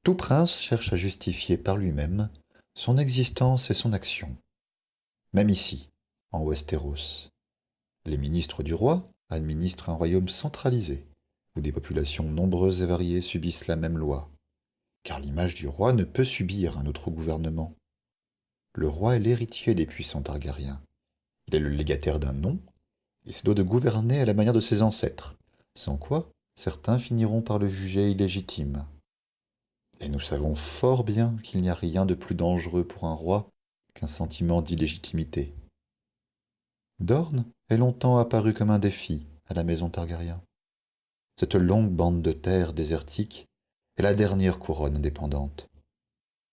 Tout prince cherche à justifier par lui-même son existence et son action. Même ici, en Westeros, les ministres du roi administrent un royaume centralisé, où des populations nombreuses et variées subissent la même loi, car l'image du roi ne peut subir un autre gouvernement. Le roi est l'héritier des puissants Targaryens. Il est le légataire d'un nom, et se doit de gouverner à la manière de ses ancêtres, sans quoi certains finiront par le juger illégitime. Et nous savons fort bien qu'il n'y a rien de plus dangereux pour un roi qu'un sentiment d'illégitimité. Dorne est longtemps apparu comme un défi à la maison Targaryen. Cette longue bande de terre désertique est la dernière couronne indépendante.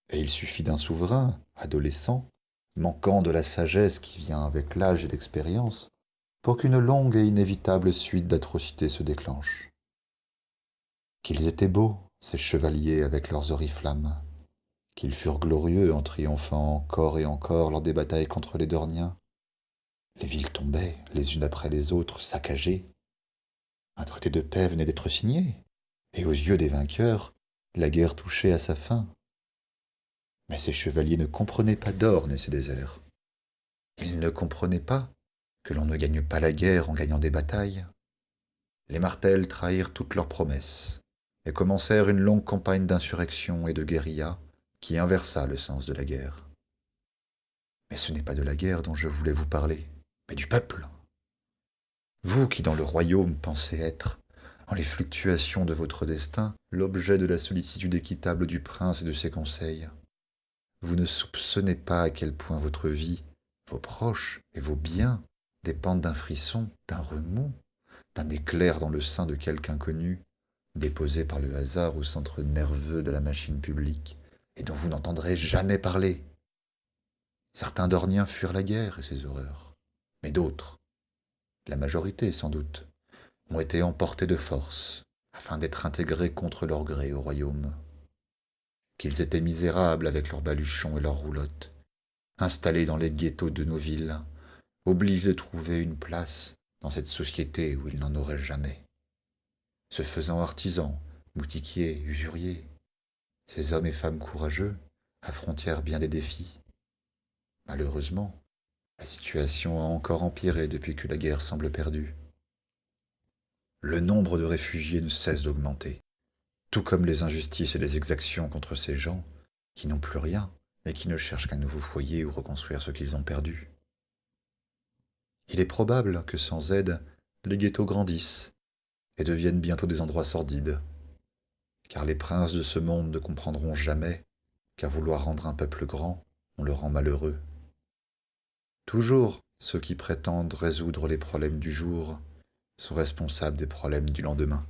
Et il suffit d'un souverain, adolescent, manquant de la sagesse qui vient avec l'âge et l'expérience, pour qu'une longue et inévitable suite d'atrocités se déclenche. Qu'ils étaient beaux, ces chevaliers avec leurs oriflammes, qu'ils furent glorieux en triomphant encore et encore lors des batailles contre les Dorniens. Les villes tombaient, les unes après les autres, saccagées. Un traité de paix venait d'être signé, et aux yeux des vainqueurs, la guerre touchait à sa fin. Mais ces chevaliers ne comprenaient pas Dorne et ses déserts. Ils ne comprenaient pas que l'on ne gagne pas la guerre en gagnant des batailles. Les Martels trahirent toutes leurs promesses et commencèrent une longue campagne d'insurrection et de guérilla qui inversa le sens de la guerre. Mais ce n'est pas de la guerre dont je voulais vous parler, mais du peuple. Vous qui dans le royaume pensez être, en les fluctuations de votre destin, l'objet de la sollicitude équitable du prince et de ses conseils. Vous ne soupçonnez pas à quel point votre vie, vos proches et vos biens dépendent d'un frisson, d'un remous, d'un éclair dans le sein de quelque inconnu, déposé par le hasard au centre nerveux de la machine publique, et dont vous n'entendrez jamais parler. Certains Dorniens fuirent la guerre et ses horreurs, mais d'autres, la majorité sans doute, ont été emportés de force, afin d'être intégrés contre leur gré au royaume. Qu'ils étaient misérables avec leurs baluchons et leurs roulottes, installés dans les ghettos de nos villes, obligés de trouver une place dans cette société où ils n'en auraient jamais. Se faisant artisans, boutiquiers, usuriers, ces hommes et femmes courageux affrontèrent bien des défis. Malheureusement, la situation a encore empiré depuis que la guerre semble perdue. Le nombre de réfugiés ne cesse d'augmenter, tout comme les injustices et les exactions contre ces gens qui n'ont plus rien et qui ne cherchent qu'un nouveau foyer où reconstruire ce qu'ils ont perdu. Il est probable que sans aide, les ghettos grandissent et deviennent bientôt des endroits sordides, car les princes de ce monde ne comprendront jamais qu'à vouloir rendre un peuple grand, on le rend malheureux. Toujours ceux qui prétendent résoudre les problèmes du jour sont responsables des problèmes du lendemain.